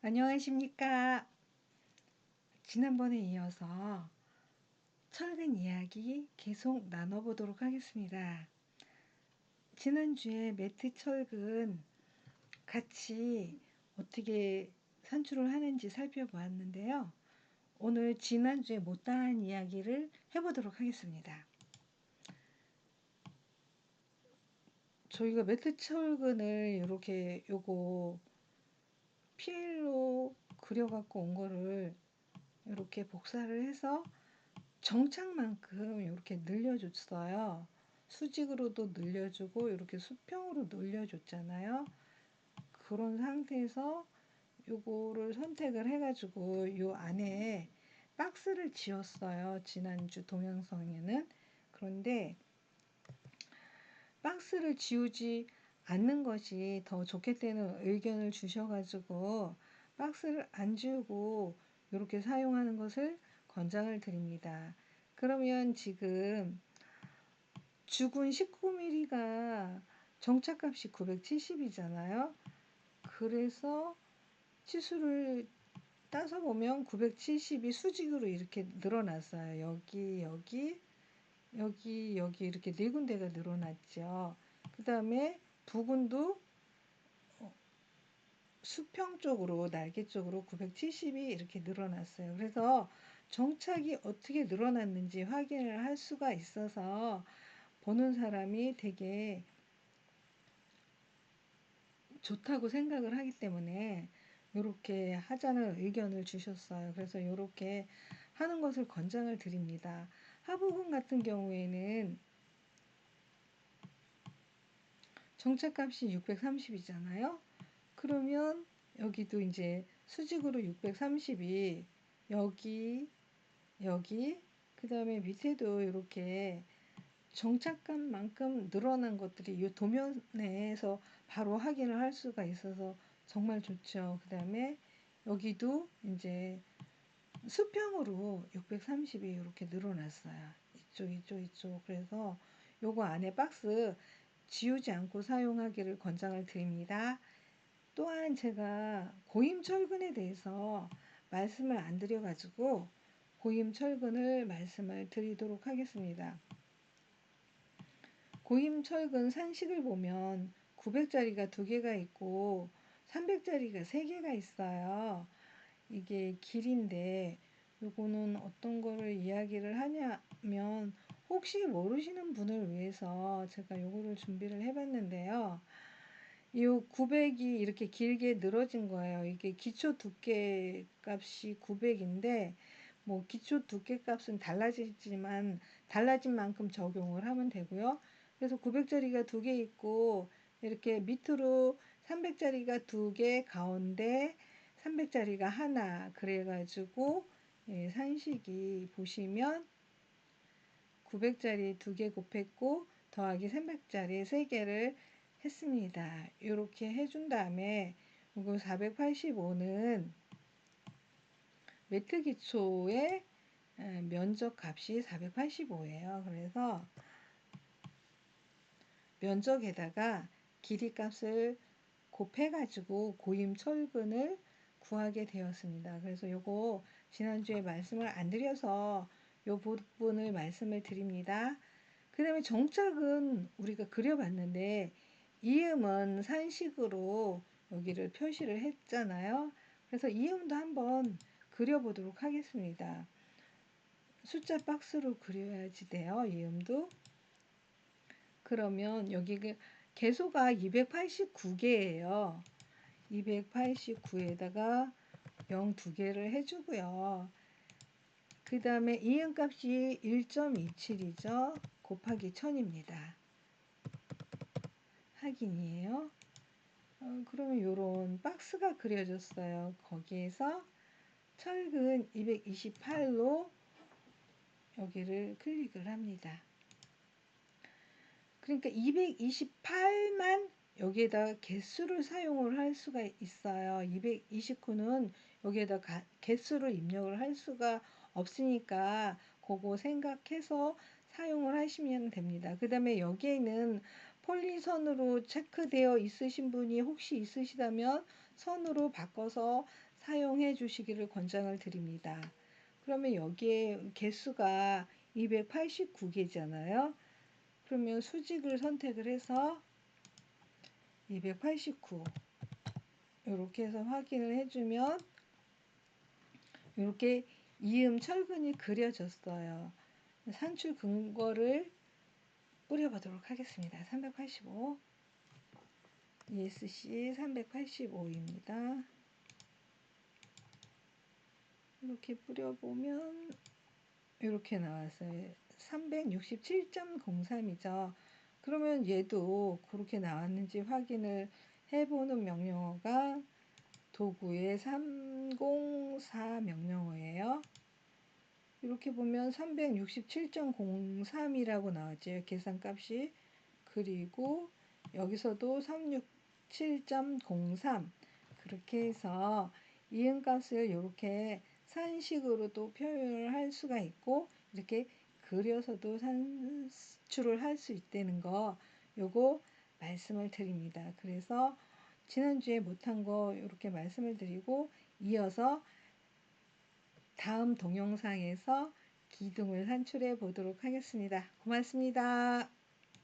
안녕하십니까. 지난번에 이어서 철근 이야기 계속 나눠보도록 하겠습니다. 지난주에 매트 철근 같이 어떻게 산출을 하는지 살펴보았는데요. 오늘 지난주에 못다한 이야기를 해보도록 하겠습니다. 저희가 매트 철근을 이렇게 요거 필로 그려갖고 온 거를 이렇게 복사를 해서 정착만큼 이렇게 늘려줬어요. 수직으로도 늘려주고 이렇게 수평으로 늘려줬잖아요. 그런 상태에서 요거를 선택을 해가지고 요 안에 박스를 지었어요. 지난주 동영상에는. 그런데 박스를 지우지 않는 것이 더 좋겠다는 의견을 주셔가지고 박스를 안 지우고 이렇게 사용하는 것을 권장을 드립니다. 그러면 지금 주군 19mm가 정착값이 970이잖아요. 그래서 치수를 따서 보면 970이 수직으로 이렇게 늘어났어요. 여기 이렇게 네 군데가 늘어났죠. 그 다음에 부근도 수평 쪽으로 날개 쪽으로 970이 이렇게 늘어났어요. 그래서 정착이 어떻게 늘어났는지 확인을 할 수가 있어서 보는 사람이 되게 좋다고 생각을 하기 때문에 이렇게 하자는 의견을 주셨어요. 그래서 이렇게 하는 것을 권장을 드립니다. 하부근 같은 경우에는 정착값이 630이잖아요. 그러면 여기도 이제 수직으로 630이 여기 그 다음에 밑에도 이렇게 정착감만큼 늘어난 것들이 이 도면에서 바로 확인을 할 수가 있어서 정말 좋죠. 그 다음에 여기도 이제 수평으로 630이 이렇게 늘어났어요. 이쪽. 그래서 요거 안에 박스 지우지 않고 사용하기를 권장을 드립니다. 또한 제가 고임철근에 대해서 말씀을 안 드려가지고 고임철근을 말씀을 드리도록 하겠습니다. 고임철근 산식을 보면 900짜리가 2개가 있고 300짜리가 3개가 있어요. 이게 길인데 요거는 어떤 거를 이야기를 하냐면 혹시 모르시는 분을 위해서 제가 요거를 준비를 해봤는데요. 이 900이 이렇게 길게 늘어진 거예요. 이게 기초 두께 값이 900인데 뭐 기초 두께 값은 달라지지만 달라진 만큼 적용을 하면 되고요. 그래서 900짜리가 2개 있고 이렇게 밑으로 300짜리가 2개, 가운데 300짜리가 하나, 그래가지고 산식이 보시면 900짜리 2개 곱했고 더하기 300짜리 3개를 했습니다. 이렇게 해준 다음에 이거 485는 매트 기초의 면적 값이 485예요. 그래서 면적에다가 길이 값을 곱해가지고 고임 철근을 구하게 되었습니다. 그래서 요거 지난주에 말씀을 안 드려서 요 부분을 말씀을 드립니다. 그 다음에 정착은 우리가 그려봤는데 이음은 산식으로 여기를 표시를 했잖아요. 그래서 이음도 한번 그려보도록 하겠습니다. 숫자 박스로 그려야지 돼요. 이음도. 그러면 여기 개소가 289개예요. 289에다가 0 2개를 해주고요. 그 다음에 이음값이 1.27이죠. 곱하기 1000입니다. 확인이에요. 그러면 이런 박스가 그려졌어요. 거기에서 철근 228로 여기를 클릭을 합니다. 그러니까 228만 여기에다 개수를 사용을 할 수가 있어요. 229는 여기에다 개수를 입력을 할 수가 없으니까 그거 생각해서 사용을 하시면 됩니다. 그 다음에 여기에는 폴리선으로 체크되어 있으신 분이 혹시 있으시다면 선으로 바꿔서 사용해 주시기를 권장을 드립니다. 그러면 여기에 개수가 289개잖아요. 그러면 수직을 선택을 해서 289 이렇게 해서 확인을 해주면 이렇게 이음 철근이 그려졌어요. 산출 근거를 뿌려보도록 하겠습니다. 385 ESC 385입니다. 이렇게 뿌려보면 이렇게 나왔어요. 367.03이죠. 그러면 얘도 그렇게 나왔는지 확인을 해보는 명령어가 도구의 304 명령어예요. 이렇게 보면 367.03이라고 나왔죠. 계산값이. 그리고 여기서도 367.03 그렇게 해서 이음값을 이렇게 산식으로도 표현을 할 수가 있고 이렇게 그려서도 산출을 할 수 있다는 거 요거 말씀을 드립니다. 그래서 지난주에 못한 거 이렇게 말씀을 드리고 이어서 다음 동영상에서 기둥을 산출해 보도록 하겠습니다. 고맙습니다.